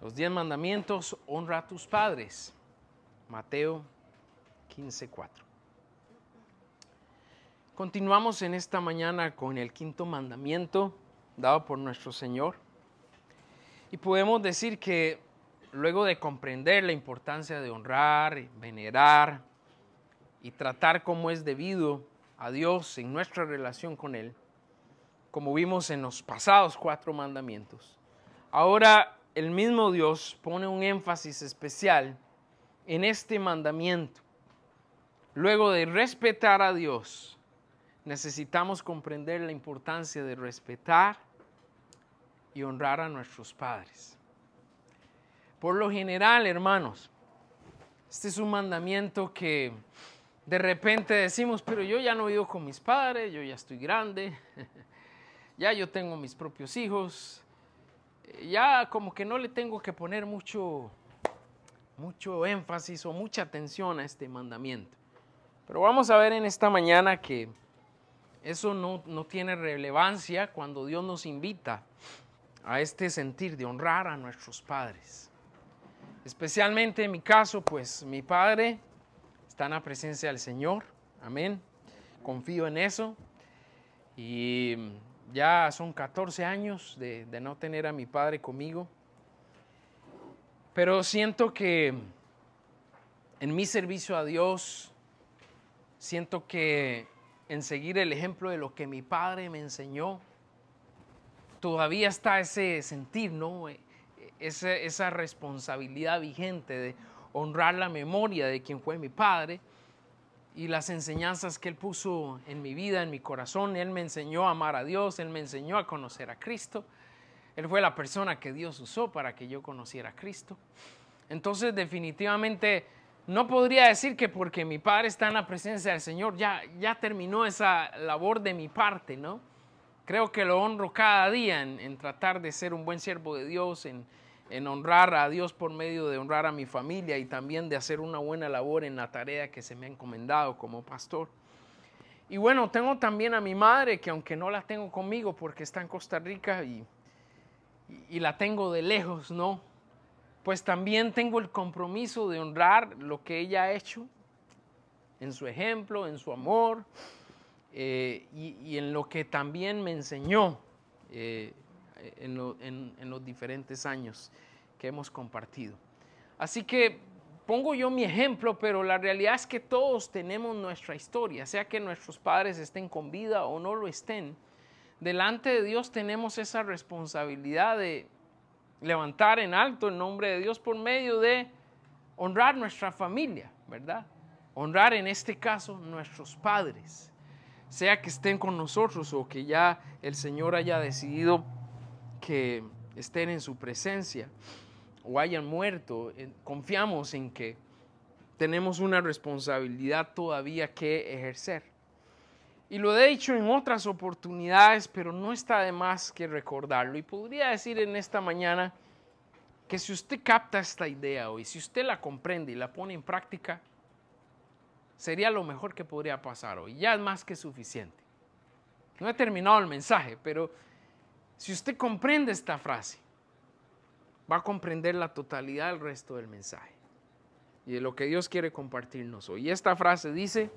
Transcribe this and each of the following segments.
Los 10 mandamientos, honra a tus padres. Mateo 15:4. Continuamos en esta mañana con el quinto mandamiento dado por nuestro Señor. Y podemos decir que luego de comprender la importancia de honrar, venerar y tratar como es debido a Dios en nuestra relación con Él, como vimos en los pasados 4 mandamientos, ahora el mismo Dios pone un énfasis especial en este mandamiento. Luego de respetar a Dios, necesitamos comprender la importancia de respetar y honrar a nuestros padres. Por lo general, hermanos, este es un mandamiento que de repente decimos, pero yo ya no vivo con mis padres, yo ya estoy grande, ya yo tengo mis propios hijos, ya como que no le tengo que poner mucho énfasis o mucha atención a este mandamiento. Pero vamos a ver en esta mañana que eso no tiene relevancia cuando Dios nos invita a este sentir de honrar a nuestros padres. Especialmente en mi caso, pues mi padre está en la presencia del Señor, amén, confío en eso, y ya son 14 años de no tener a mi padre conmigo, pero siento que en mi servicio a Dios, siento que en seguir el ejemplo de lo que mi padre me enseñó, todavía está ese sentir, ¿no? Esa responsabilidad vigente de honrar la memoria de quien fue mi padre y las enseñanzas que él puso en mi vida, en mi corazón. Él me enseñó a amar a Dios, él me enseñó a conocer a Cristo. Él fue la persona que Dios usó para que yo conociera a Cristo. Entonces, definitivamente, no podría decir que porque mi padre está en la presencia del Señor, ya terminó esa labor de mi parte, ¿no? Creo que lo honro cada día en tratar de ser un buen siervo de Dios, en honrar a Dios por medio de honrar a mi familia y también de hacer una buena labor en la tarea que se me ha encomendado como pastor. Y bueno, tengo también a mi madre, que aunque no la tengo conmigo porque está en Costa Rica y la tengo de lejos, ¿no? Pues también tengo el compromiso de honrar lo que ella ha hecho en su ejemplo, en su amor, y en lo que también me enseñó en los diferentes años que hemos compartido. Así que pongo yo mi ejemplo, pero la realidad es que todos tenemos nuestra historia, sea que nuestros padres estén con vida o no lo estén. Delante de Dios tenemos esa responsabilidad de levantar en alto el nombre de Dios por medio de honrar nuestra familia, ¿verdad? Honrar en este caso nuestros padres, sea que estén con nosotros o que ya el Señor haya decidido que estén en su presencia o hayan muerto. Confiamos en que tenemos una responsabilidad todavía que ejercer. Y lo he dicho en otras oportunidades, pero no está de más que recordarlo. Y podría decir en esta mañana que si usted capta esta idea hoy, si usted la comprende y la pone en práctica, sería lo mejor que podría pasar hoy. Ya es más que suficiente. No he terminado el mensaje, pero si usted comprende esta frase, va a comprender la totalidad del resto del mensaje y de lo que Dios quiere compartirnos hoy. Y esta frase dice: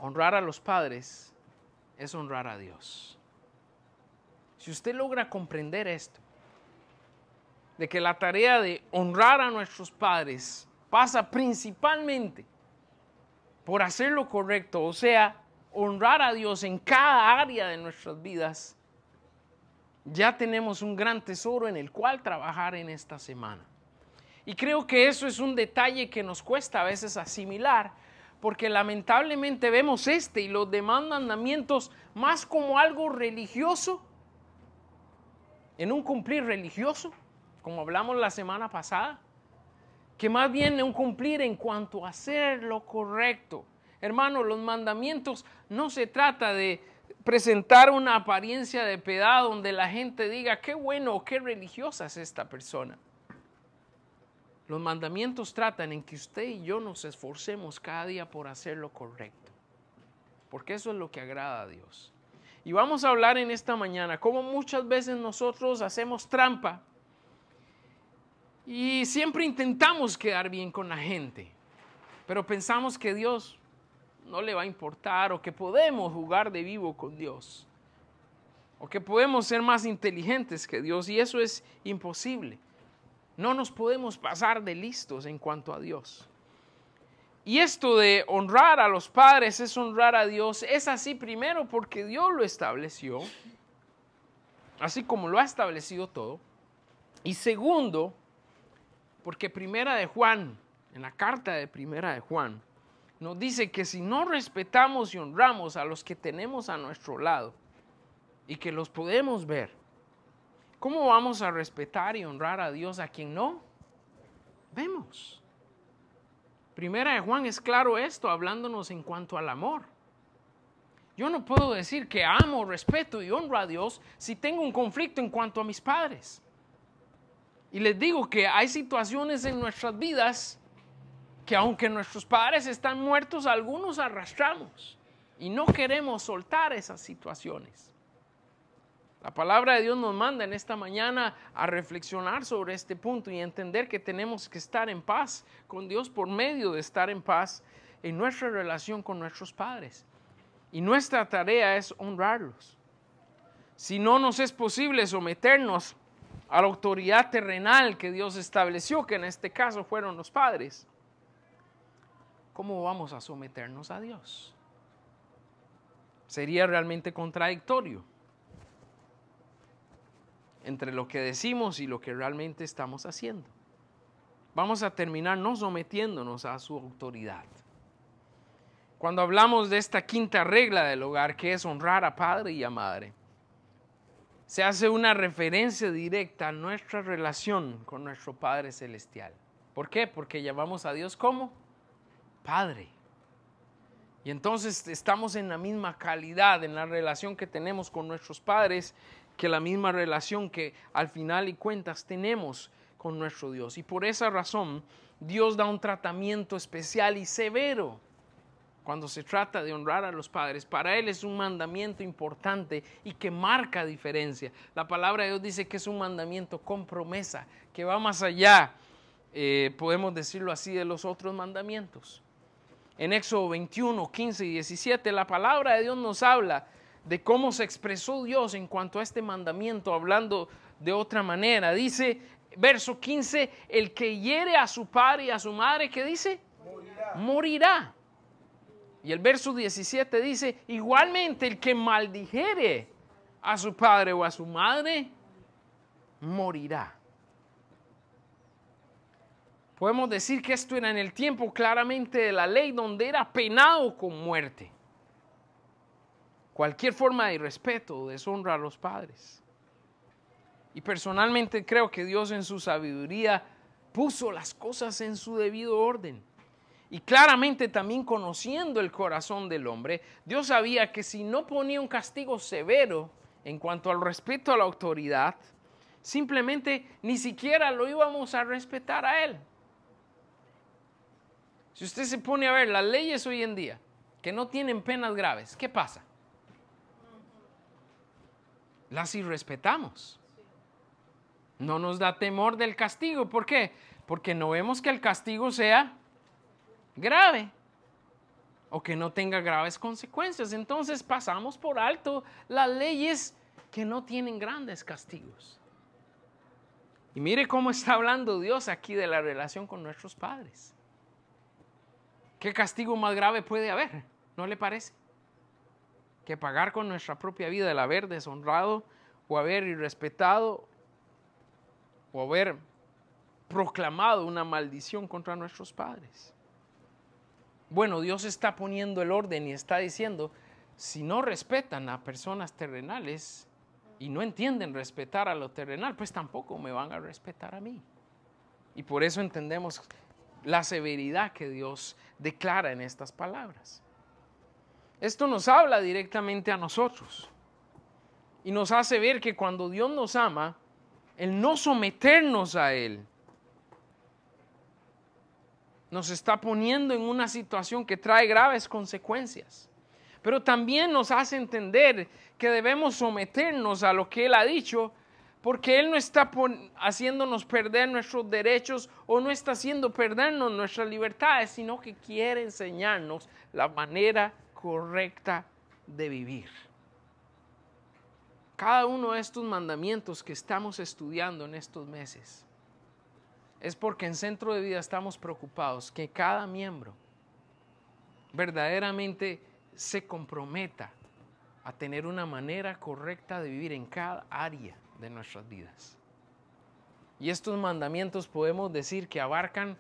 honrar a los padres es honrar a Dios. Si usted logra comprender esto, de que la tarea de honrar a nuestros padres pasa principalmente por hacer lo correcto, o sea, honrar a Dios en cada área de nuestras vidas, ya tenemos un gran tesoro en el cual trabajar en esta semana. Y creo que eso es un detalle que nos cuesta a veces asimilar, porque lamentablemente vemos este y los demás mandamientos más como algo religioso, en un cumplir religioso, como hablamos la semana pasada, que más bien un cumplir en cuanto a hacer lo correcto. Hermano, los mandamientos no se trata de presentar una apariencia de piedad donde la gente diga qué bueno o qué religiosa es esta persona. Los mandamientos tratan en que usted y yo nos esforcemos cada día por hacer lo correcto, porque eso es lo que agrada a Dios. Y vamos a hablar en esta mañana cómo muchas veces nosotros hacemos trampa Y siempre intentamos quedar bien con la gente, pero pensamos que Dios no le va a importar o que podemos jugar de vivo con Dios o que podemos ser más inteligentes que Dios, y eso es imposible. No nos podemos pasar de listos en cuanto a Dios. Y esto de honrar a los padres es honrar a Dios. Es así primero porque Dios lo estableció, así como lo ha establecido todo. Y segundo, porque Primera de Juan, en la carta de Primera de Juan, nos dice que si no respetamos y honramos a los que tenemos a nuestro lado y que los podemos ver, ¿cómo vamos a respetar y honrar a Dios a quien no vemos? Primera de Juan es claro esto, hablándonos en cuanto al amor. Yo no puedo decir que amo, respeto y honro a Dios si tengo un conflicto en cuanto a mis padres. Y les digo que hay situaciones en nuestras vidas que aunque nuestros padres están muertos, algunos arrastramos y no queremos soltar esas situaciones. La palabra de Dios nos manda en esta mañana a reflexionar sobre este punto y entender que tenemos que estar en paz con Dios por medio de estar en paz en nuestra relación con nuestros padres. Y nuestra tarea es honrarlos. Si no nos es posible someternos a la autoridad terrenal que Dios estableció, que en este caso fueron los padres, ¿cómo vamos a someternos a Dios? Sería realmente contradictorio entre lo que decimos y lo que realmente estamos haciendo. Vamos a terminar no sometiéndonos a su autoridad. Cuando hablamos de esta quinta regla del hogar, que es honrar a padre y a madre, se hace una referencia directa a nuestra relación con nuestro Padre Celestial. ¿Por qué? Porque llamamos a Dios como Padre. Y entonces estamos en la misma calidad en la relación que tenemos con nuestros padres, que la misma relación que al final y cuentas tenemos con nuestro Dios. Y por esa razón Dios da un tratamiento especial y severo cuando se trata de honrar a los padres. Para Él es un mandamiento importante y que marca diferencia. La palabra de Dios dice que es un mandamiento con promesa, que va más allá, podemos decirlo así, de los otros mandamientos. En Éxodo 21, 15 y 17, la palabra de Dios nos habla de cómo se expresó Dios en cuanto a este mandamiento, hablando de otra manera. Dice, verso 15, el que hiere a su padre y a su madre, ¿qué dice? Morirá. Y el verso 17 dice, igualmente el que maldijere a su padre o a su madre, morirá. Podemos decir que esto era en el tiempo claramente de la ley, donde era penado con muerte cualquier forma de irrespeto o deshonra a los padres. Y personalmente creo que Dios en su sabiduría puso las cosas en su debido orden. Y claramente también conociendo el corazón del hombre, Dios sabía que si no ponía un castigo severo en cuanto al respeto a la autoridad, simplemente ni siquiera lo íbamos a respetar a Él. Si usted se pone a ver las leyes hoy en día, que no tienen penas graves, ¿qué pasa? Las irrespetamos. No nos da temor del castigo. ¿Por qué? Porque no vemos que el castigo sea grave o que no tenga graves consecuencias. Entonces pasamos por alto las leyes que no tienen grandes castigos. Y mire cómo está hablando Dios aquí de la relación con nuestros padres. ¿Qué castigo más grave puede haber? ¿No le parece? Que pagar con nuestra propia vida el haber deshonrado o haber irrespetado o haber proclamado una maldición contra nuestros padres. Bueno, Dios está poniendo el orden y está diciendo, si no respetan a personas terrenales y no entienden respetar a lo terrenal, pues tampoco me van a respetar a mí. Y por eso entendemos la severidad que Dios declara en estas palabras. Esto nos habla directamente a nosotros y nos hace ver que cuando Dios nos ama, el no someternos a Él nos está poniendo en una situación que trae graves consecuencias. Pero también nos hace entender que debemos someternos a lo que Él ha dicho porque Él no está haciéndonos perder nuestros derechos o no está haciendo perdernos nuestras libertades, sino que quiere enseñarnos la manera correcta de vivir. Cada uno de estos mandamientos que estamos estudiando en estos meses es porque en Centro de Vida estamos preocupados que cada miembro verdaderamente se comprometa a tener una manera correcta de vivir en cada área de nuestras vidas. Y estos mandamientos podemos decir que abarcan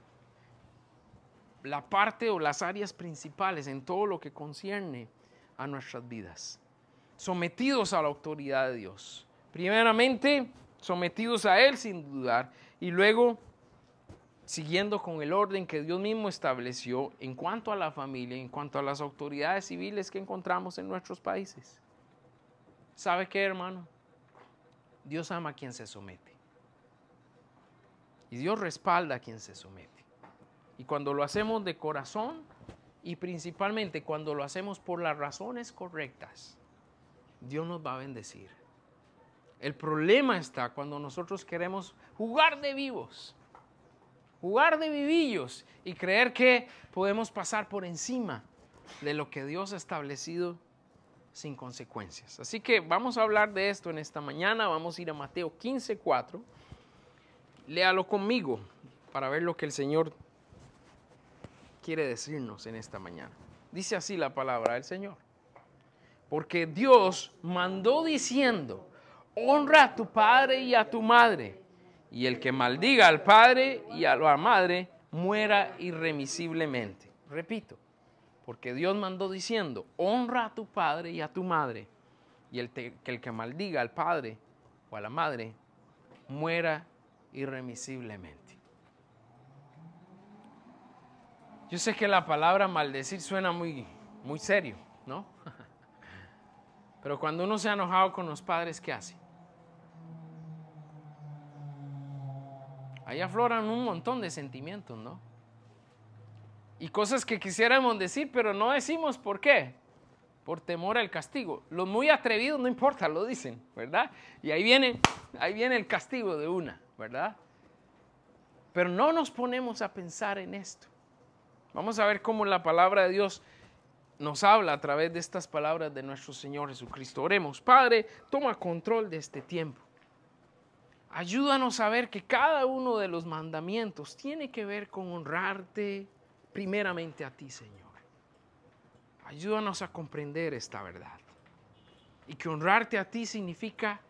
la parte o las áreas principales en todo lo que concierne a nuestras vidas. Sometidos a la autoridad de Dios. Primeramente, sometidos a Él sin dudar, y luego siguiendo con el orden que Dios mismo estableció en cuanto a la familia, en cuanto a las autoridades civiles que encontramos en nuestros países. ¿Sabe qué, hermano? Dios ama a quien se somete. Y Dios respalda a quien se somete. Y cuando lo hacemos de corazón y principalmente cuando lo hacemos por las razones correctas, Dios nos va a bendecir. El problema está cuando nosotros queremos jugar de vivos, jugar de vivillos y creer que podemos pasar por encima de lo que Dios ha establecido sin consecuencias. Así que vamos a hablar de esto en esta mañana. Vamos a ir a Mateo 15:4. Léalo conmigo para ver lo que el Señor quiere decirnos en esta mañana. Dice así la palabra del Señor. Porque Dios mandó diciendo, honra a tu padre y a tu madre, y el que maldiga al padre y a la madre muera irremisiblemente. Repito, porque Dios mandó diciendo, honra a tu padre y a tu madre, y el que maldiga al padre o a la madre muera irremisiblemente. Yo sé que la palabra maldecir suena muy serio, ¿no? Pero cuando uno se ha enojado con los padres, ¿qué hace? Ahí afloran un montón de sentimientos, ¿no? Y cosas que quisiéramos decir, pero no decimos. ¿Por qué? Por temor al castigo. Los muy atrevidos no importa, lo dicen, ¿verdad? Y ahí viene el castigo de una, ¿verdad? Pero no nos ponemos a pensar en esto. Vamos a ver cómo la palabra de Dios nos habla a través de estas palabras de nuestro Señor Jesucristo. Oremos. Padre, toma control de este tiempo. Ayúdanos a ver que cada uno de los mandamientos tiene que ver con honrarte primeramente a ti, Señor. Ayúdanos a comprender esta verdad. Y que honrarte a ti significa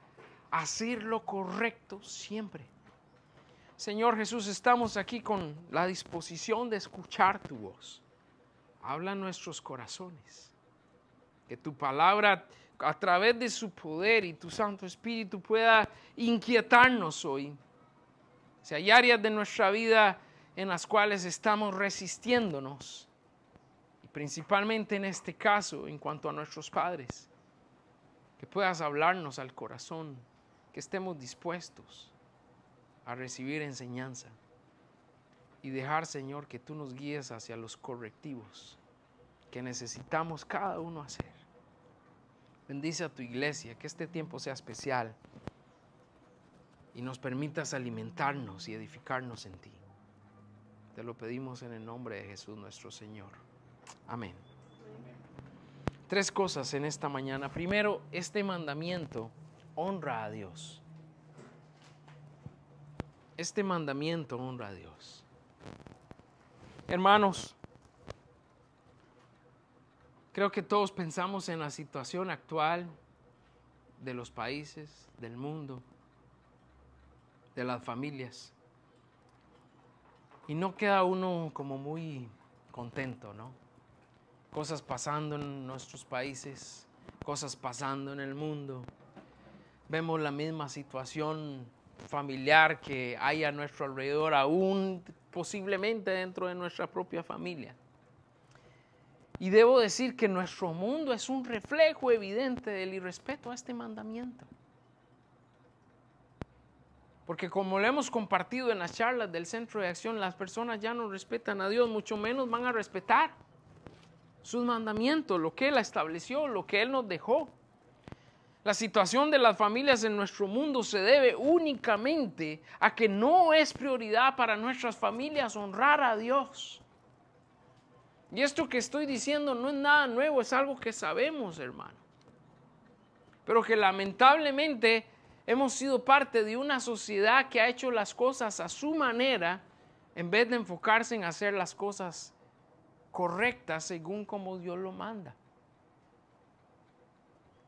hacer lo correcto siempre. Señor Jesús, estamos aquí con la disposición de escuchar tu voz. Habla en nuestros corazones. Que tu palabra, a través de su poder y tu Santo Espíritu, pueda inquietarnos hoy. Si hay áreas de nuestra vida en las cuales estamos resistiéndonos, y principalmente en este caso, en cuanto a nuestros padres, que puedas hablarnos al corazón, que estemos dispuestos a recibir enseñanza y dejar, Señor, que tú nos guíes hacia los correctivos que necesitamos cada uno hacer. Bendice a tu iglesia, que este tiempo sea especial y nos permitas alimentarnos y edificarnos en ti. Te lo pedimos en el nombre de Jesús nuestro Señor. Amén. Tres cosas en esta mañana. Primero, este mandamiento honra a Dios. Este mandamiento honra a Dios. Hermanos, creo que todos pensamos en la situación actual de los países, del mundo, de las familias. Y no queda uno como muy contento, ¿no? Cosas pasando en nuestros países, cosas pasando en el mundo. Vemos la misma situación familiar que hay a nuestro alrededor, aún posiblemente dentro de nuestra propia familia. Y debo decir que nuestro mundo es un reflejo evidente del irrespeto a este mandamiento. Porque como lo hemos compartido en las charlas del Centro de Acción, las personas ya no respetan a Dios, mucho menos van a respetar sus mandamientos, lo que Él estableció, lo que Él nos dejó. La situación de las familias en nuestro mundo se debe únicamente a que no es prioridad para nuestras familias honrar a Dios. Y esto que estoy diciendo no es nada nuevo, es algo que sabemos, hermano. Pero que lamentablemente hemos sido parte de una sociedad que ha hecho las cosas a su manera en vez de enfocarse en hacer las cosas correctas según como Dios lo manda.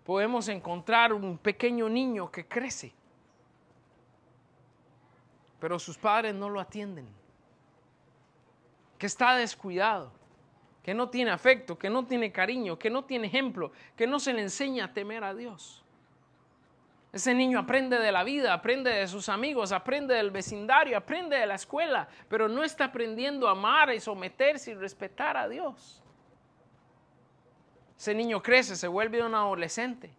Podemos encontrar un pequeño niño que crece, pero sus padres no lo atienden, que está descuidado, que no tiene afecto, que no tiene cariño, que no tiene ejemplo, que no se le enseña a temer a Dios. Ese niño aprende de la vida, aprende de sus amigos, aprende del vecindario, aprende de la escuela, pero no está aprendiendo a amar y someterse y respetar a Dios. Ese niño crece, se vuelve un adolescente.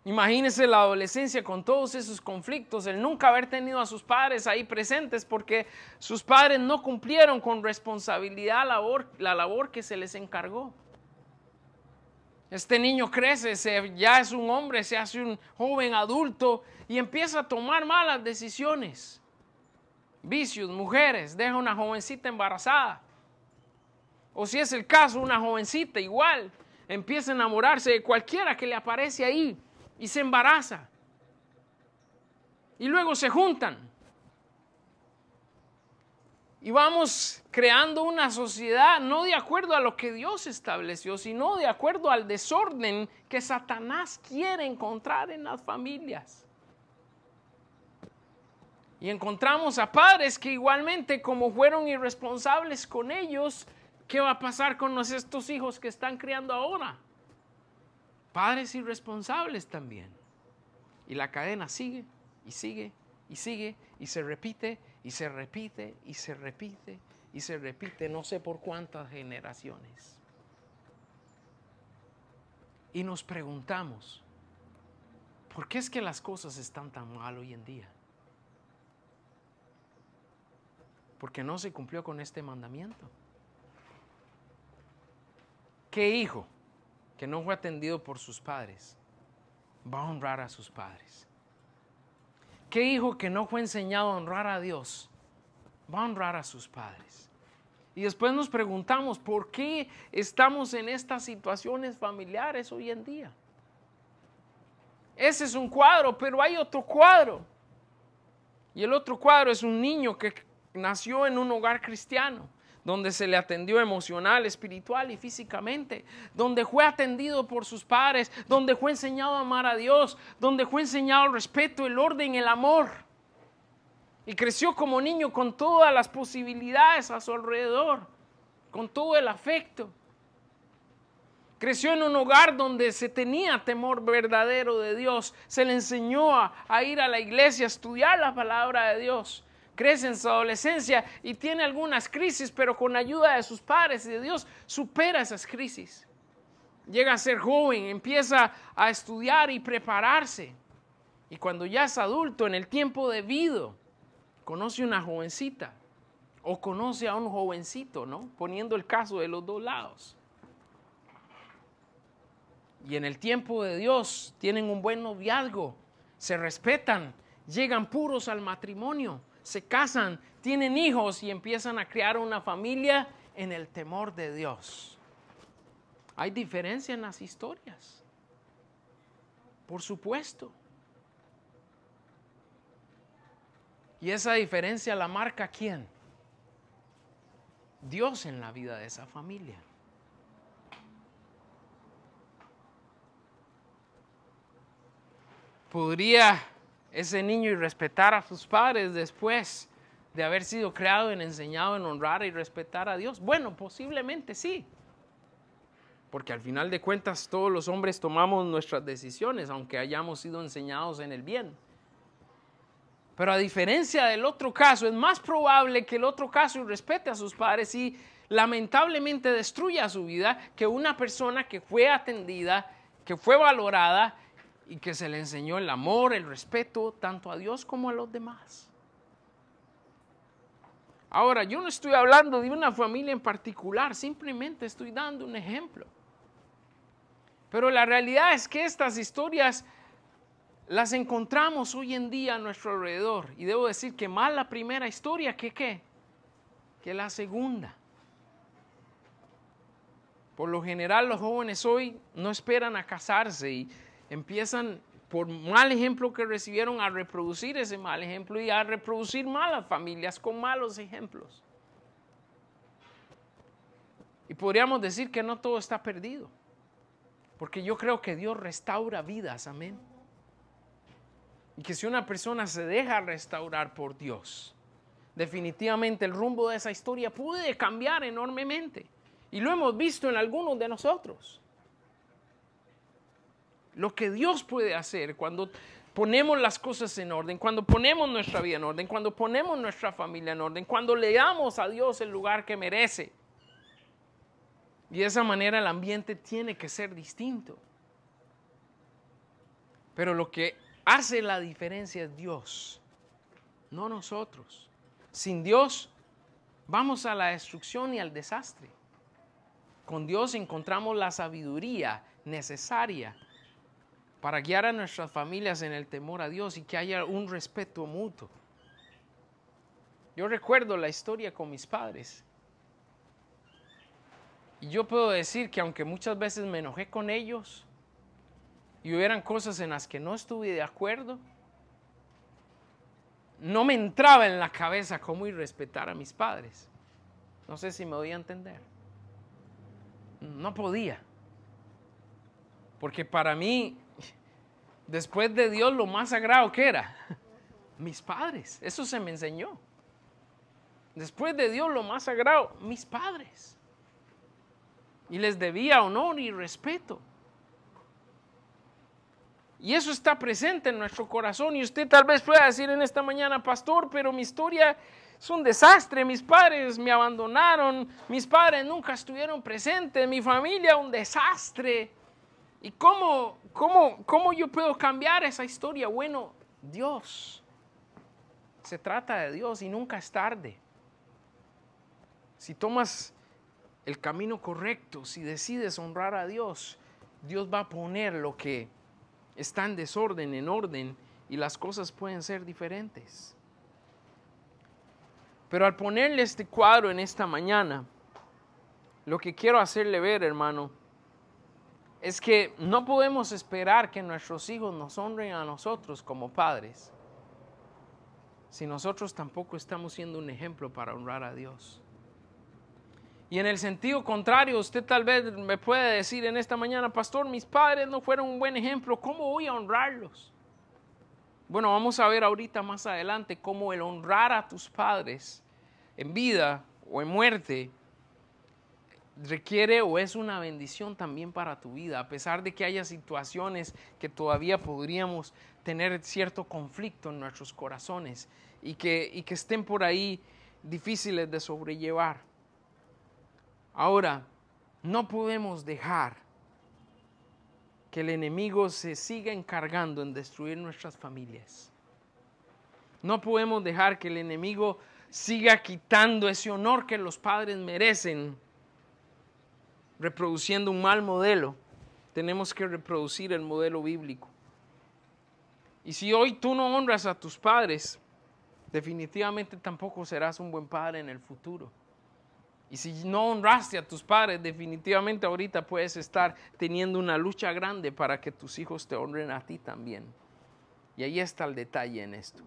Imagínese la adolescencia con todos esos conflictos, el nunca haber tenido a sus padres ahí presentes porque sus padres no cumplieron con responsabilidad la labor que se les encargó. Este niño crece, ya es un hombre, se hace un joven adulto y empieza a tomar malas decisiones. Vicios, mujeres, deja una jovencita embarazada. O si es el caso, una jovencita igual, empieza a enamorarse de cualquiera que le aparece ahí y se embaraza. Y luego se juntan. Y vamos creando una sociedad no de acuerdo a lo que Dios estableció, sino de acuerdo al desorden que Satanás quiere encontrar en las familias. Y encontramos a padres que igualmente, como fueron irresponsables con ellos, ¿qué va a pasar con estos hijos que están criando ahora? Padres irresponsables también. Y la cadena sigue y sigue y sigue y se repite y se repite y se repite y se repite, no sé por cuántas generaciones. Y nos preguntamos, ¿por qué es que las cosas están tan mal hoy en día? Porque no se cumplió con este mandamiento. ¿Qué hijo que no fue atendido por sus padres va a honrar a sus padres? ¿Qué hijo que no fue enseñado a honrar a Dios va a honrar a sus padres? Y después nos preguntamos, ¿por qué estamos en estas situaciones familiares hoy en día? Ese es un cuadro, pero hay otro cuadro. Y el otro cuadro es un niño que nació en un hogar cristiano, donde se le atendió emocional, espiritual y físicamente, donde fue atendido por sus padres, donde fue enseñado a amar a Dios, donde fue enseñado el respeto, el orden, el amor. Y creció como niño con todas las posibilidades a su alrededor, con todo el afecto. Creció en un hogar donde se tenía temor verdadero de Dios, se le enseñó a ir a la iglesia, a estudiar la palabra de Dios. Crece en su adolescencia y tiene algunas crisis, pero con ayuda de sus padres y de Dios supera esas crisis. Llega a ser joven, empieza a estudiar y prepararse. Y cuando ya es adulto, en el tiempo debido, conoce una jovencita o conoce a un jovencito, ¿no? Poniendo el caso de los dos lados. Y en el tiempo de Dios tienen un buen noviazgo, se respetan, llegan puros al matrimonio, se casan, tienen hijos y empiezan a crear una familia en el temor de Dios. Hay diferencia en las historias, por supuesto. Y esa diferencia la marca ¿quién? Dios en la vida de esa familia. ¿Podría ese niño irrespetar a sus padres después de haber sido creado y enseñado en honrar y respetar a Dios? Bueno, posiblemente sí. Porque al final de cuentas todos los hombres tomamos nuestras decisiones, aunque hayamos sido enseñados en el bien. Pero a diferencia del otro caso, es más probable que el otro caso irrespete a sus padres y lamentablemente destruya su vida que una persona que fue atendida, que fue valorada y que se le enseñó el amor, el respeto, tanto a Dios como a los demás. Ahora, yo no estoy hablando de una familia en particular, simplemente estoy dando un ejemplo. Pero la realidad es que estas historias las encontramos hoy en día a nuestro alrededor. Y debo decir que más la primera historia que la segunda. Por lo general los jóvenes hoy no esperan a casarse y empiezan, por mal ejemplo que recibieron, a reproducir ese mal ejemplo y a reproducir malas familias con malos ejemplos. Y podríamos decir que no todo está perdido, porque yo creo que Dios restaura vidas, amén. Y que si una persona se deja restaurar por Dios, definitivamente el rumbo de esa historia puede cambiar enormemente. Y lo hemos visto en algunos de nosotros. Lo que Dios puede hacer cuando ponemos las cosas en orden, cuando ponemos nuestra vida en orden, cuando ponemos nuestra familia en orden, cuando le damos a Dios el lugar que merece. Y de esa manera el ambiente tiene que ser distinto. Pero lo que hace la diferencia es Dios, no nosotros. Sin Dios vamos a la destrucción y al desastre. Con Dios encontramos la sabiduría necesaria para guiar a nuestras familias en el temor a Dios y que haya un respeto mutuo. Yo recuerdo la historia con mis padres. Y yo puedo decir que aunque muchas veces me enojé con ellos y hubieran cosas en las que no estuve de acuerdo, no me entraba en la cabeza cómo irrespetar a mis padres. No sé si me voy a entender. No podía. Porque para mí, después de Dios, lo más sagrado que era, mis padres. Eso se me enseñó. Después de Dios, lo más sagrado, mis padres. Y les debía honor y respeto. Y eso está presente en nuestro corazón. Y usted tal vez pueda decir en esta mañana, pastor, pero mi historia es un desastre. Mis padres me abandonaron. Mis padres nunca estuvieron presentes. Mi familia un desastre. ¿Y cómo yo puedo cambiar esa historia? Bueno, Dios. Se trata de Dios y nunca es tarde. Si tomas el camino correcto, si decides honrar a Dios, Dios va a poner lo que está en desorden, en orden, y las cosas pueden ser diferentes. Pero al ponerle este cuadro en esta mañana, lo que quiero hacerle ver, hermano, es que no podemos esperar que nuestros hijos nos honren a nosotros como padres, si nosotros tampoco estamos siendo un ejemplo para honrar a Dios. Y en el sentido contrario, usted tal vez me puede decir en esta mañana, pastor, mis padres no fueron un buen ejemplo, ¿cómo voy a honrarlos? Bueno, vamos a ver ahorita más adelante cómo el honrar a tus padres en vida o en muerte requiere o es una bendición también para tu vida, a pesar de que haya situaciones que todavía podríamos tener cierto conflicto en nuestros corazones y que estén por ahí difíciles de sobrellevar. Ahora, no podemos dejar que el enemigo se siga encargando en destruir nuestras familias. No podemos dejar que el enemigo siga quitando ese honor que los padres merecen, reproduciendo un mal modelo. Tenemos que reproducir el modelo bíblico. Y si hoy tú no honras a tus padres, definitivamente tampoco serás un buen padre en el futuro. Y si no honraste a tus padres, definitivamente ahorita puedes estar teniendo una lucha grande para que tus hijos te honren a ti también. Y ahí está el detalle en esto.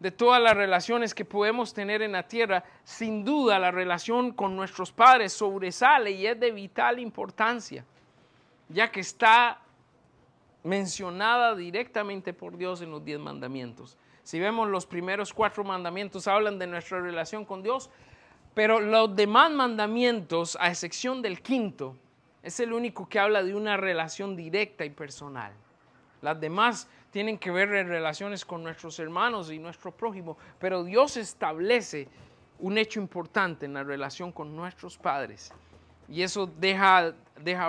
De todas las relaciones que podemos tener en la tierra, sin duda la relación con nuestros padres sobresale y es de vital importancia, ya que está mencionada directamente por Dios en los 10 mandamientos. Si vemos los primeros 4 mandamientos hablan de nuestra relación con Dios, pero los demás mandamientos, a excepción del 5º, es el único que habla de una relación directa y personal. Las demás tienen que ver en relaciones con nuestros hermanos y nuestro prójimo, pero Dios establece un hecho importante en la relación con nuestros padres. Y eso deja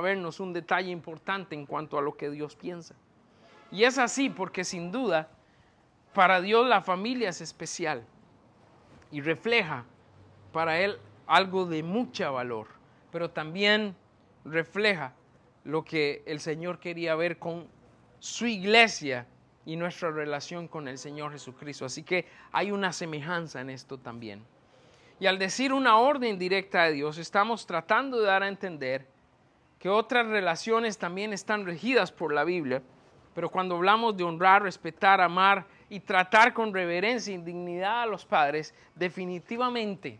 vernos un detalle importante en cuanto a lo que Dios piensa. Y es así porque sin duda, para Dios la familia es especial y refleja para Él algo de mucho valor, pero también refleja lo que el Señor quería ver con su iglesia y nuestra relación con el Señor Jesucristo. Así que hay una semejanza en esto también. Y al decir una orden directa de Dios, estamos tratando de dar a entender que otras relaciones también están regidas por la Biblia, pero cuando hablamos de honrar, respetar, amar y tratar con reverencia y dignidad a los padres, definitivamente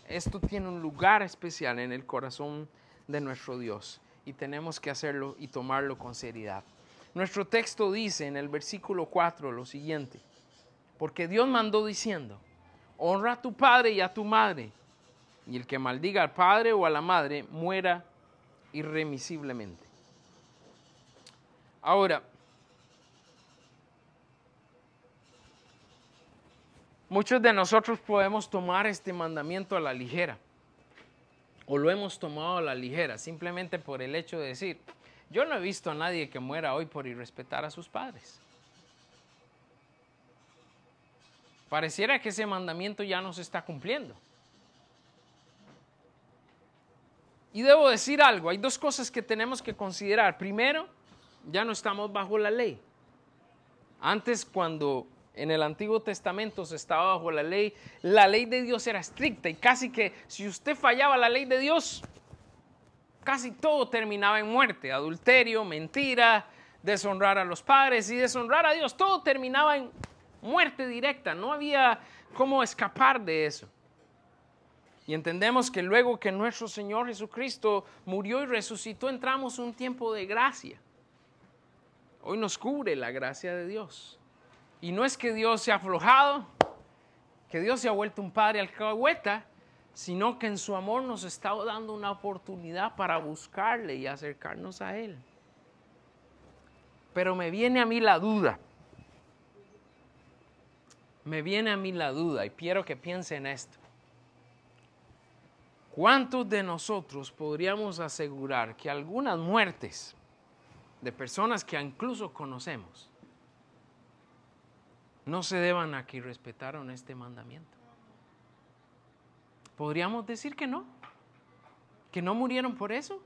esto tiene un lugar especial en el corazón de nuestro Dios y tenemos que hacerlo y tomarlo con seriedad. Nuestro texto dice en el versículo 4 lo siguiente: porque Dios mandó diciendo, honra a tu padre y a tu madre, y el que maldiga al padre o a la madre muera irremisiblemente. Ahora, muchos de nosotros podemos tomar este mandamiento a la ligera, o lo hemos tomado a la ligera, simplemente por el hecho de decir, yo no he visto a nadie que muera hoy por irrespetar a sus padres. Pareciera que ese mandamiento ya no se está cumpliendo. Y debo decir algo, hay dos cosas que tenemos que considerar. Primero, ya no estamos bajo la ley. Antes, cuando en el Antiguo Testamento se estaba bajo la ley de Dios era estricta y casi que si usted fallaba la ley de Dios, casi todo terminaba en muerte. Adulterio, mentira, deshonrar a los padres y deshonrar a Dios, todo terminaba en muerte directa. No había cómo escapar de eso. Y entendemos que luego que nuestro Señor Jesucristo murió y resucitó, entramos en un tiempo de gracia. Hoy nos cubre la gracia de Dios. Y no es que Dios se ha aflojado, que Dios se ha vuelto un padre alcahueta, sino que en su amor nos está dando una oportunidad para buscarle y acercarnos a Él. Pero me viene a mí la duda. Me viene a mí la duda y quiero que piense en esto. ¿Cuántos de nosotros podríamos asegurar que algunas muertes de personas que incluso conocemos no se deban a que respetaron este mandamiento? ¿Podríamos decir que no murieron por eso?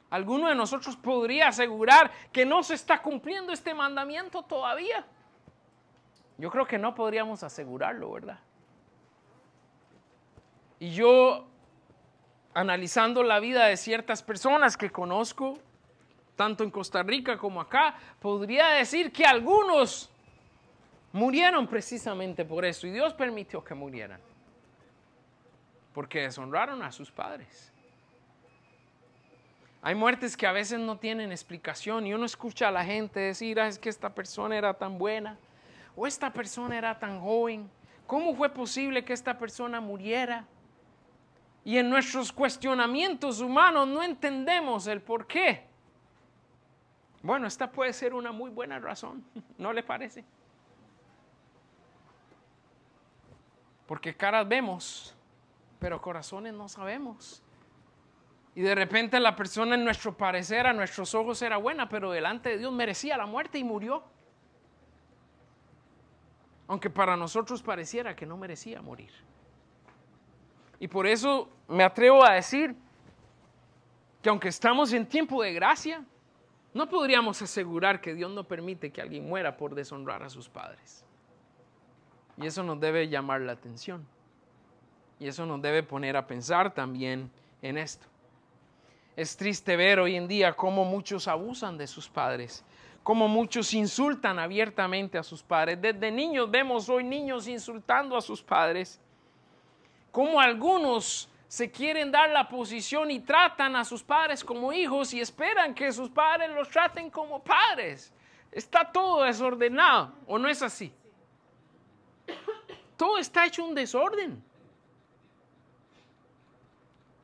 ¿Alguno de nosotros podría asegurar que no se está cumpliendo este mandamiento todavía? Yo creo que no podríamos asegurarlo, ¿verdad? Y yo, analizando la vida de ciertas personas que conozco, tanto en Costa Rica como acá, podría decir que algunos murieron precisamente por eso. Y Dios permitió que murieran, porque deshonraron a sus padres. Hay muertes que a veces no tienen explicación y uno escucha a la gente decir, es que esta persona era tan buena o esta persona era tan joven. ¿Cómo fue posible que esta persona muriera? Y en nuestros cuestionamientos humanos no entendemos el por qué. Bueno, esta puede ser una muy buena razón, ¿no le parece? Porque caras vemos, pero corazones no sabemos. Y de repente la persona en nuestro parecer, a nuestros ojos era buena, pero delante de Dios merecía la muerte y murió. Aunque para nosotros pareciera que no merecía morir. Y por eso me atrevo a decir que aunque estamos en tiempo de gracia, no podríamos asegurar que Dios no permite que alguien muera por deshonrar a sus padres. Y eso nos debe llamar la atención. Y eso nos debe poner a pensar también en esto. Es triste ver hoy en día cómo muchos abusan de sus padres, cómo muchos insultan abiertamente a sus padres. Desde niños vemos hoy niños insultando a sus padres, cómo algunos se quieren dar la posición y tratan a sus padres como hijos y esperan que sus padres los traten como padres. Está todo desordenado, ¿o no es así? Todo está hecho un desorden.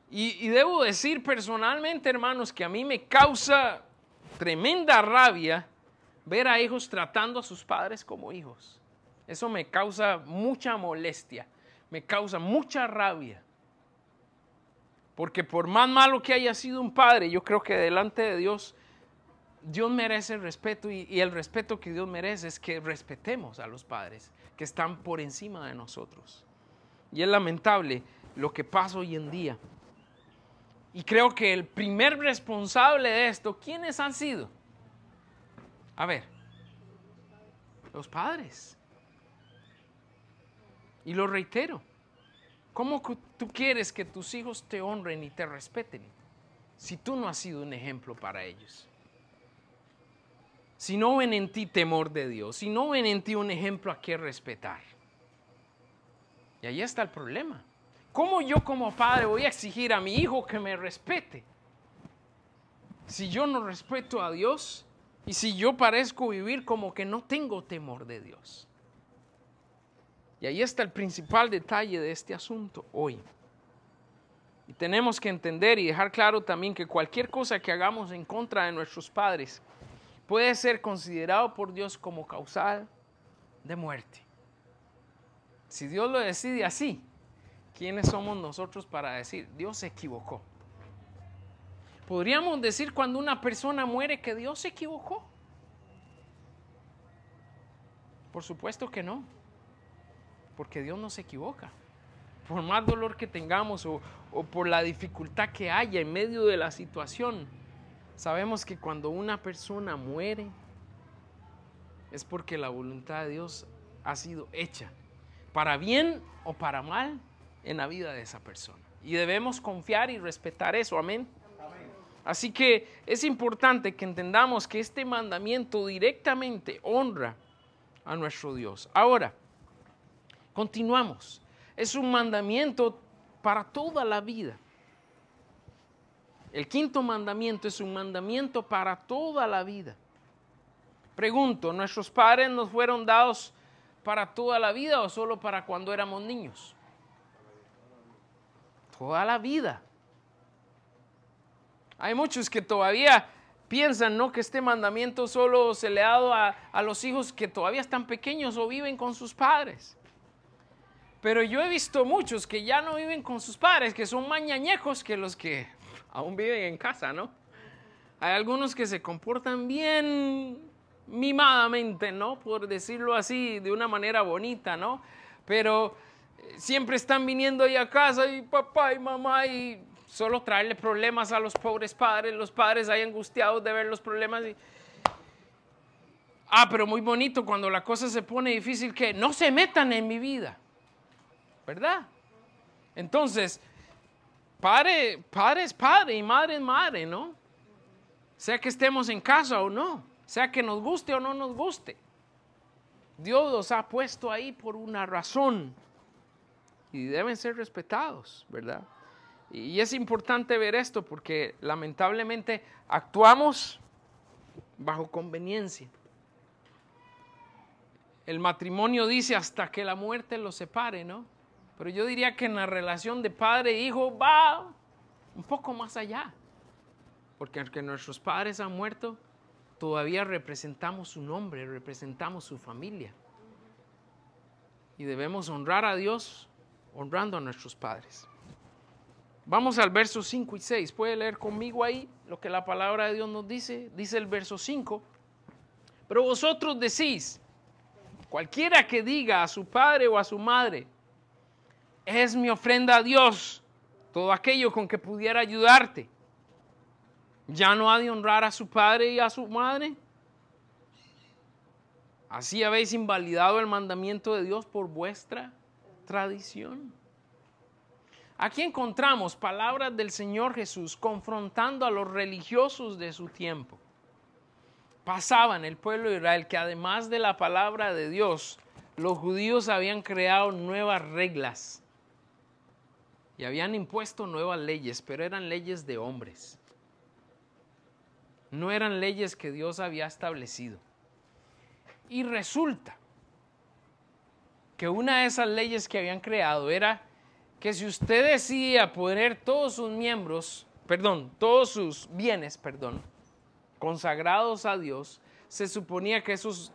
Y debo decir personalmente, hermanos, que a mí me causa tremenda rabia ver a hijos tratando a sus padres como hijos. Eso me causa mucha molestia, me causa mucha rabia. Porque por más malo que haya sido un padre, yo creo que delante de Dios, Dios merece el respeto y el respeto que Dios merece es que respetemos a los padres que están por encima de nosotros. Y es lamentable lo que pasa hoy en día. Y creo que el primer responsable de esto, ¿quiénes han sido? A ver, los padres. Y lo reitero, ¿cómo tú quieres que tus hijos te honren y te respeten si tú no has sido un ejemplo para ellos? Si no ven en ti temor de Dios, si no ven en ti un ejemplo a qué respetar. Y ahí está el problema. ¿Cómo yo como padre voy a exigir a mi hijo que me respete si yo no respeto a Dios y si yo parezco vivir como que no tengo temor de Dios? Y ahí está el principal detalle de este asunto hoy. Y tenemos que entender y dejar claro también que cualquier cosa que hagamos en contra de nuestros padres puede ser considerado por Dios como causal de muerte. Si Dios lo decide así, ¿quiénes somos nosotros para decir, Dios se equivocó? ¿Podríamos decir cuando una persona muere que Dios se equivocó? Por supuesto que no, porque Dios no se equivoca. Por más dolor que tengamos o por la dificultad que haya en medio de la situación, sabemos que cuando una persona muere es porque la voluntad de Dios ha sido hecha, para bien o para mal, en la vida de esa persona. Y debemos confiar y respetar eso, amén. Así que es importante que entendamos que este mandamiento directamente honra a nuestro Dios. Ahora, continuamos. Es un mandamiento para toda la vida. El quinto mandamiento es un mandamiento para toda la vida. Pregunto, ¿nuestros padres nos fueron dados para toda la vida o solo para cuando éramos niños? Toda la vida. Hay muchos que todavía piensan, ¿no?, que este mandamiento solo se le ha dado a los hijos que todavía están pequeños o viven con sus padres. Pero yo he visto muchos que ya no viven con sus padres, que son más ñañejos que los que aún viven en casa, ¿no? Hay algunos que se comportan bien mimadamente, ¿no?, por decirlo así, de una manera bonita, ¿no? Pero siempre están viniendo ahí a casa y papá y mamá y solo traerle problemas a los pobres padres, los padres ahí angustiados de ver los problemas y... pero muy bonito cuando la cosa se pone difícil, que no se metan en mi vida, ¿verdad? Entonces, padre es padre y madre es madre, ¿no? Sea que estemos en casa o no, sea que nos guste o no nos guste. Dios los ha puesto ahí por una razón y deben ser respetados, ¿verdad? Y es importante ver esto porque lamentablemente actuamos bajo conveniencia. El matrimonio dice hasta que la muerte los separe, ¿no? Pero yo diría que en la relación de padre e hijo va un poco más allá. Porque aunque nuestros padres han muerto, todavía representamos su nombre, representamos su familia. Y debemos honrar a Dios honrando a nuestros padres. Vamos al verso 5 y 6. ¿Puede leer conmigo ahí lo que la palabra de Dios nos dice? Dice el verso 5. Pero vosotros decís, cualquiera que diga a su padre o a su madre, es mi ofrenda a Dios, todo aquello con que pudiera ayudarte, ¿ya no ha de honrar a su padre y a su madre? Así habéis invalidado el mandamiento de Dios por vuestra tradición. Aquí encontramos palabras del Señor Jesús confrontando a los religiosos de su tiempo. Pasaba en el pueblo de Israel que además de la palabra de Dios, los judíos habían creado nuevas reglas y habían impuesto nuevas leyes, pero eran leyes de hombres. No eran leyes que Dios había establecido. Y resulta que una de esas leyes que habían creado era que si usted decidía poner todos sus bienes, consagrados a Dios, se suponía que esos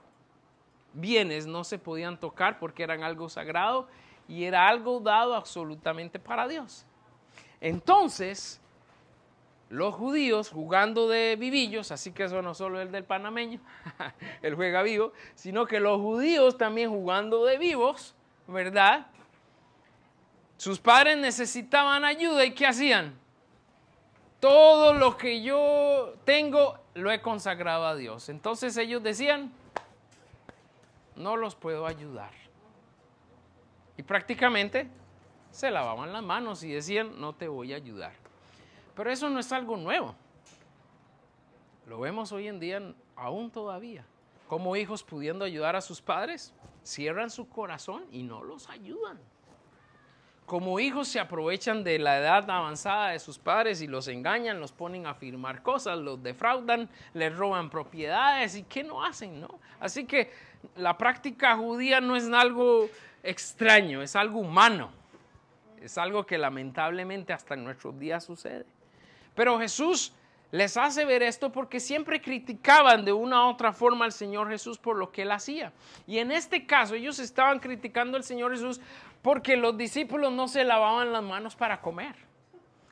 bienes no se podían tocar porque eran algo sagrado y era algo dado absolutamente para Dios. Entonces, los judíos jugando de vivillos, así que eso no solo el del panameño, él juega vivo, sino que los judíos también jugando de vivos, ¿verdad? Sus padres necesitaban ayuda y ¿qué hacían? todo lo que yo tengo lo he consagrado a Dios. Entonces ellos decían, no los puedo ayudar. Y prácticamente se lavaban las manos y decían, no te voy a ayudar. Pero eso no es algo nuevo. Lo vemos hoy en día aún todavía. Como hijos pudiendo ayudar a sus padres, cierran su corazón y no los ayudan. Como hijos se aprovechan de la edad avanzada de sus padres y los engañan, los ponen a firmar cosas, los defraudan, les roban propiedades y ¿qué no hacen, no? Así que la práctica judía no es algo extraño, es algo humano. Es algo que lamentablemente hasta en nuestros días sucede. Pero Jesús les hace ver esto porque siempre criticaban de una u otra forma al Señor Jesús por lo que Él hacía. Y en este caso ellos estaban criticando al Señor Jesús porque los discípulos no se lavaban las manos para comer.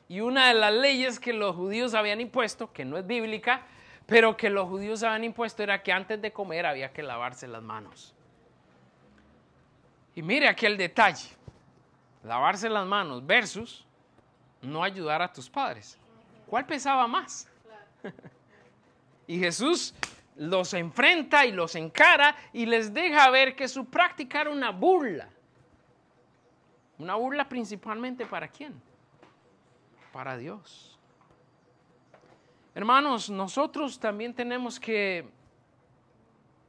Y una de las leyes que los judíos habían impuesto, que no es bíblica, pero que los judíos habían impuesto era que antes de comer había que lavarse las manos. Y mire aquí el detalle, lavarse las manos versus no ayudar a tus padres. ¿Cuál pesaba más? Y Jesús los enfrenta y los encara y les deja ver que su práctica era una burla. Una burla principalmente ¿para quién? Para Dios. Hermanos, nosotros también tenemos que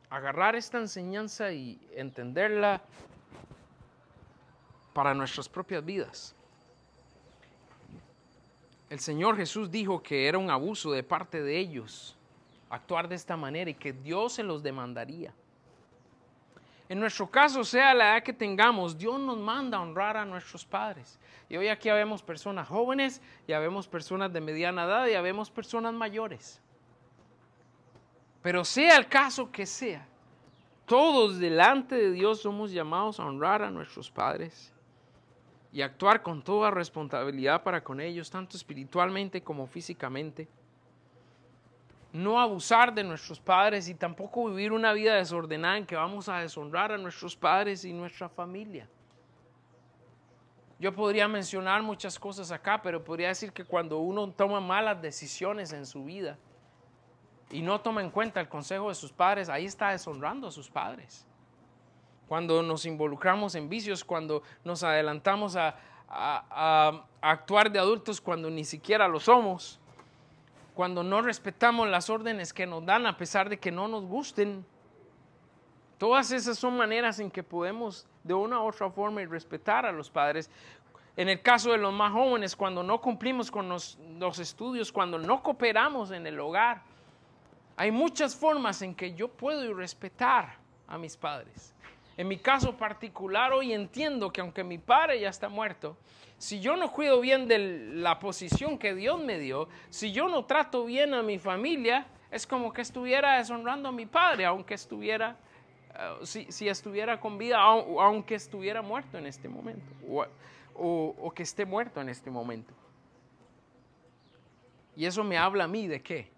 agarrar esta enseñanza y entenderla para nuestras propias vidas. El Señor Jesús dijo que era un abuso de parte de ellos actuar de esta manera y que Dios se los demandaría. En nuestro caso, sea la edad que tengamos, Dios nos manda a honrar a nuestros padres. Y hoy aquí vemos personas jóvenes, ya vemos personas de mediana edad, ya vemos personas mayores. Pero sea el caso que sea, todos delante de Dios somos llamados a honrar a nuestros padres y actuar con toda responsabilidad para con ellos, tanto espiritualmente como físicamente. No abusar de nuestros padres y tampoco vivir una vida desordenada en que vamos a deshonrar a nuestros padres y nuestra familia. Yo podría mencionar muchas cosas acá, pero podría decir que cuando uno toma malas decisiones en su vida y no toma en cuenta el consejo de sus padres, ahí está deshonrando a sus padres. Cuando nos involucramos en vicios, cuando nos adelantamos a actuar de adultos cuando ni siquiera lo somos, cuando no respetamos las órdenes que nos dan a pesar de que no nos gusten. Todas esas son maneras en que podemos de una u otra forma respetar a los padres. En el caso de los más jóvenes, cuando no cumplimos con los estudios, cuando no cooperamos en el hogar, hay muchas formas en que yo puedo respetar a mis padres. En mi caso particular, hoy entiendo que aunque mi padre ya está muerto, si yo no cuido bien de la posición que Dios me dio, si yo no trato bien a mi familia, es como que estuviera deshonrando a mi padre, aunque estuviera, si estuviera con vida, aunque estuviera muerto en este momento, o que esté muerto en este momento. Y eso me habla a mí de ¿qué?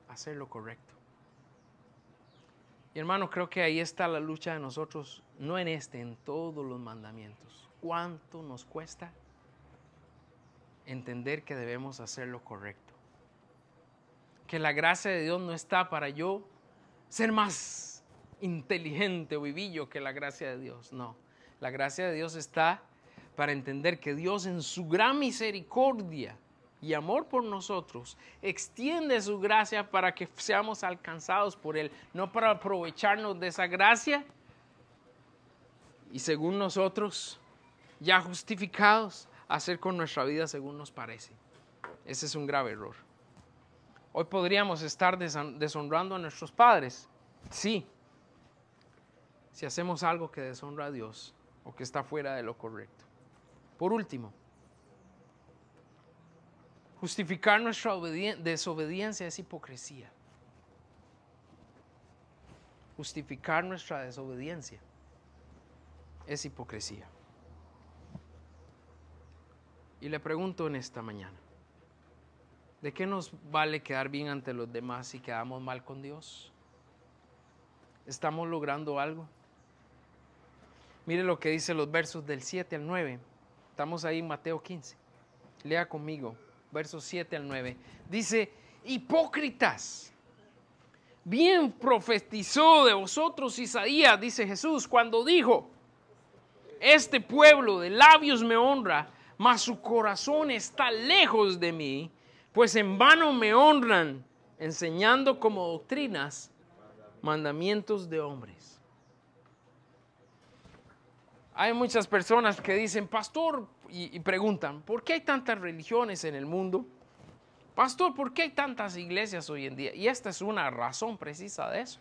Hacer lo correcto. Y hermano, creo que ahí está la lucha de nosotros, no en en todos los mandamientos. ¿Cuánto nos cuesta entender que debemos hacer lo correcto? Que la gracia de Dios no está para yo ser más inteligente o vivillo que la gracia de Dios. No, la gracia de Dios está para entender que Dios en su gran misericordia y amor por nosotros, extiende su gracia para que seamos alcanzados por Él, no para aprovecharnos de esa gracia y según nosotros, ya justificados, hacer con nuestra vida según nos parece. Ese es un grave error. Hoy podríamos estar deshonrando a nuestros padres, sí, si hacemos algo que deshonra a Dios o que está fuera de lo correcto. Por último, justificar nuestra desobediencia es hipocresía. Justificar nuestra desobediencia es hipocresía. Y le pregunto en esta mañana, ¿de qué nos vale quedar bien ante los demás si quedamos mal con Dios? ¿Estamos logrando algo? Mire lo que dice los versos del 7 al 9. Estamos ahí en Mateo 15. Lea conmigo. versos 7 al 9. Dice, hipócritas, bien profetizó de vosotros Isaías, dice Jesús, cuando dijo, este pueblo de labios me honra, mas su corazón está lejos de mí, pues en vano me honran, enseñando como doctrinas mandamientos de hombres. Hay muchas personas que dicen, pastor, y preguntan, ¿por qué hay tantas religiones en el mundo? Pastor, ¿por qué hay tantas iglesias hoy en día? Y esta es una razón precisa de eso.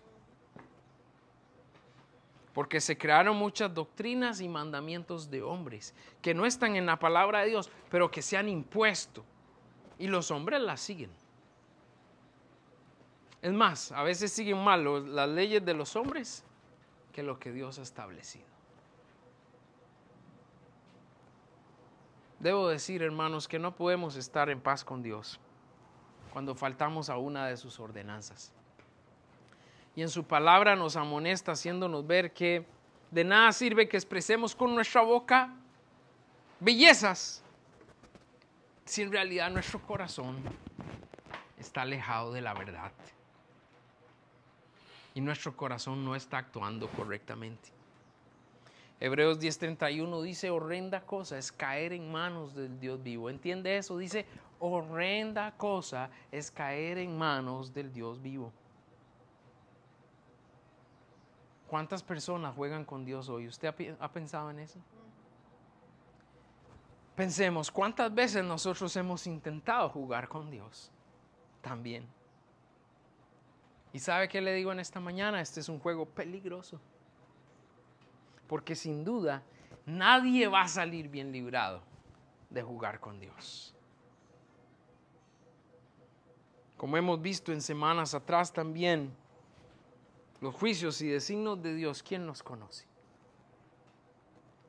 Porque se crearon muchas doctrinas y mandamientos de hombres que no están en la palabra de Dios, pero que se han impuesto. Y los hombres las siguen. Es más, a veces siguen más las leyes de los hombres que lo que Dios ha establecido. Debo decir, hermanos, que no podemos estar en paz con Dios cuando faltamos a una de sus ordenanzas. Y en su palabra nos amonesta haciéndonos ver que de nada sirve que expresemos con nuestra boca bellezas si en realidad nuestro corazón está alejado de la verdad y nuestro corazón no está actuando correctamente. Hebreos 10:31 dice, horrenda cosa es caer en manos del Dios vivo. ¿Entiende eso? Dice, horrenda cosa es caer en manos del Dios vivo. ¿Cuántas personas juegan con Dios hoy? ¿Usted ha pensado en eso? Pensemos, ¿cuántas veces nosotros hemos intentado jugar con Dios? También. ¿Y sabe qué le digo en esta mañana? Este es un juego peligroso. Porque sin duda, nadie va a salir bien librado de jugar con Dios. Como hemos visto en semanas atrás también, los juicios y designios de Dios, ¿quién nos conoce?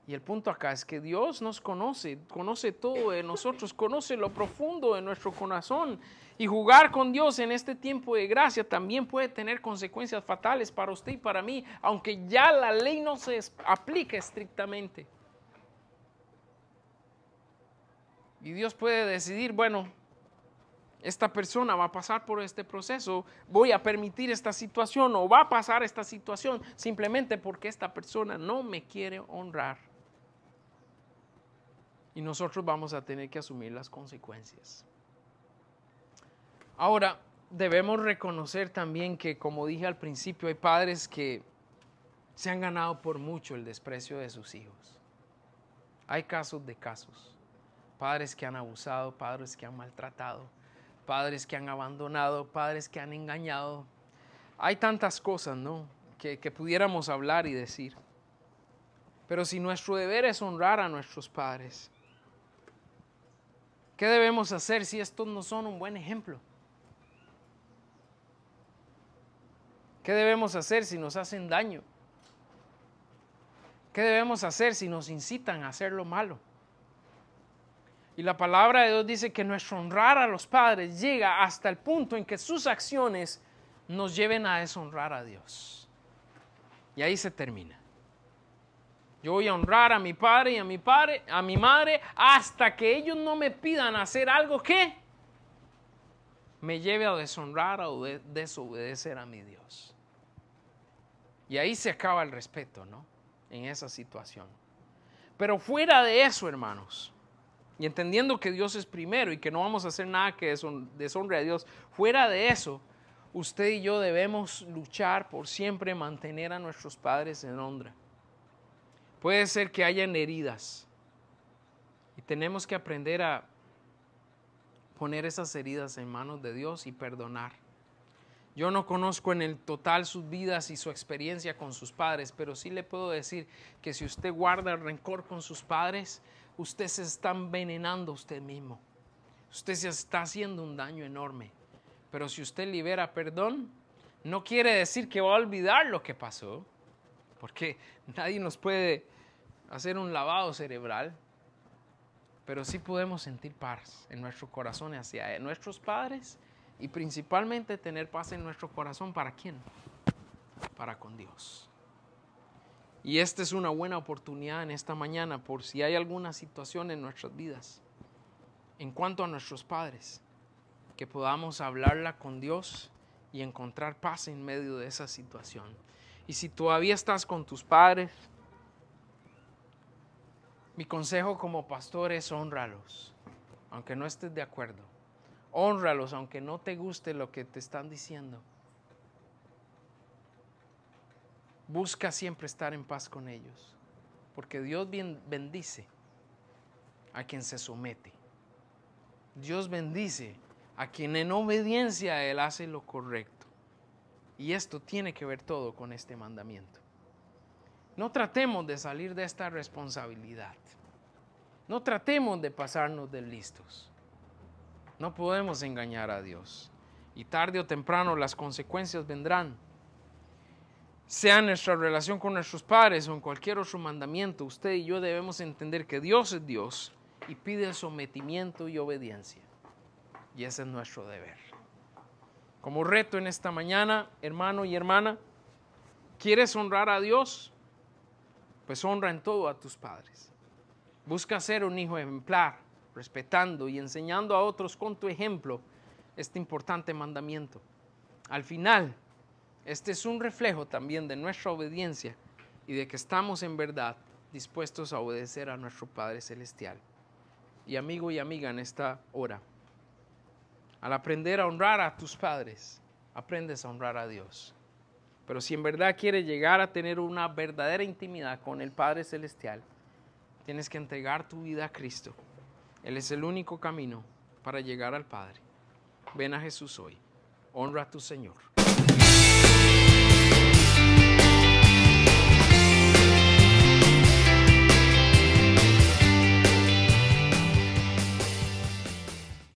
Y el punto acá es que Dios nos conoce, conoce todo de nosotros, conoce lo profundo de nuestro corazón. Y jugar con Dios en este tiempo de gracia también puede tener consecuencias fatales para usted y para mí, aunque ya la ley no se aplique estrictamente. Y Dios puede decidir, bueno, esta persona va a pasar por este proceso, voy a permitir esta situación o va a pasar esta situación simplemente porque esta persona no me quiere honrar. Y nosotros vamos a tener que asumir las consecuencias. Ahora, debemos reconocer también que, como dije al principio, hay padres que se han ganado por mucho el desprecio de sus hijos. Hay casos de casos. Padres que han abusado, padres que han maltratado, padres que han abandonado, padres que han engañado. Hay tantas cosas, ¿no?, que pudiéramos hablar y decir. Pero si nuestro deber es honrar a nuestros padres, ¿qué debemos hacer si estos no son un buen ejemplo? ¿Qué debemos hacer si nos hacen daño? ¿Qué debemos hacer si nos incitan a hacer lo malo? Y la palabra de Dios dice que nuestro honrar a los padres llega hasta el punto en que sus acciones nos lleven a deshonrar a Dios. Y ahí se termina. Yo voy a honrar a mi padre y a mi madre hasta que ellos no me pidan hacer algo que me lleve a deshonrar o desobedecer a mi Dios. Y ahí se acaba el respeto, ¿no?, en esa situación. Pero fuera de eso, hermanos, y entendiendo que Dios es primero y que no vamos a hacer nada que deshonre a Dios, fuera de eso, usted y yo debemos luchar por siempre mantener a nuestros padres en honra. Puede ser que hayan heridas y tenemos que aprender a poner esas heridas en manos de Dios y perdonar. Yo no conozco en el total sus vidas y su experiencia con sus padres, pero sí le puedo decir que si usted guarda el rencor con sus padres, usted se está envenenando a usted mismo. Usted se está haciendo un daño enorme. Pero si usted libera perdón, no quiere decir que va a olvidar lo que pasó, porque nadie nos puede hacer un lavado cerebral, pero sí podemos sentir paz en nuestro corazón hacia nuestros padres y principalmente tener paz en nuestro corazón. ¿Para quién? Para con Dios. Y esta es una buena oportunidad en esta mañana por si hay alguna situación en nuestras vidas en cuanto a nuestros padres, que podamos hablarla con Dios y encontrar paz en medio de esa situación. Y si todavía estás con tus padres, mi consejo como pastor es hónralos, aunque no estés de acuerdo. Hónralos aunque no te guste lo que te están diciendo. Busca siempre estar en paz con ellos, porque Dios bendice a quien se somete. Dios bendice a quien en obediencia a Él hace lo correcto. Y esto tiene que ver todo con este mandamiento. No tratemos de salir de esta responsabilidad. No tratemos de pasarnos de listos. No podemos engañar a Dios. Y tarde o temprano las consecuencias vendrán. Sea en nuestra relación con nuestros padres o en cualquier otro mandamiento, usted y yo debemos entender que Dios es Dios y pide sometimiento y obediencia. Y ese es nuestro deber. Como reto en esta mañana, hermano y hermana, ¿quieres honrar a Dios? Pues honra en todo a tus padres. Busca ser un hijo ejemplar, respetando y enseñando a otros con tu ejemplo este importante mandamiento. Al final, este es un reflejo también de nuestra obediencia y de que estamos en verdad dispuestos a obedecer a nuestro Padre Celestial. Y amigo y amiga, en esta hora, al aprender a honrar a tus padres, aprendes a honrar a Dios. Pero si en verdad quieres llegar a tener una verdadera intimidad con el Padre Celestial, tienes que entregar tu vida a Cristo. Él es el único camino para llegar al Padre. Ven a Jesús hoy. Honra a tu Señor.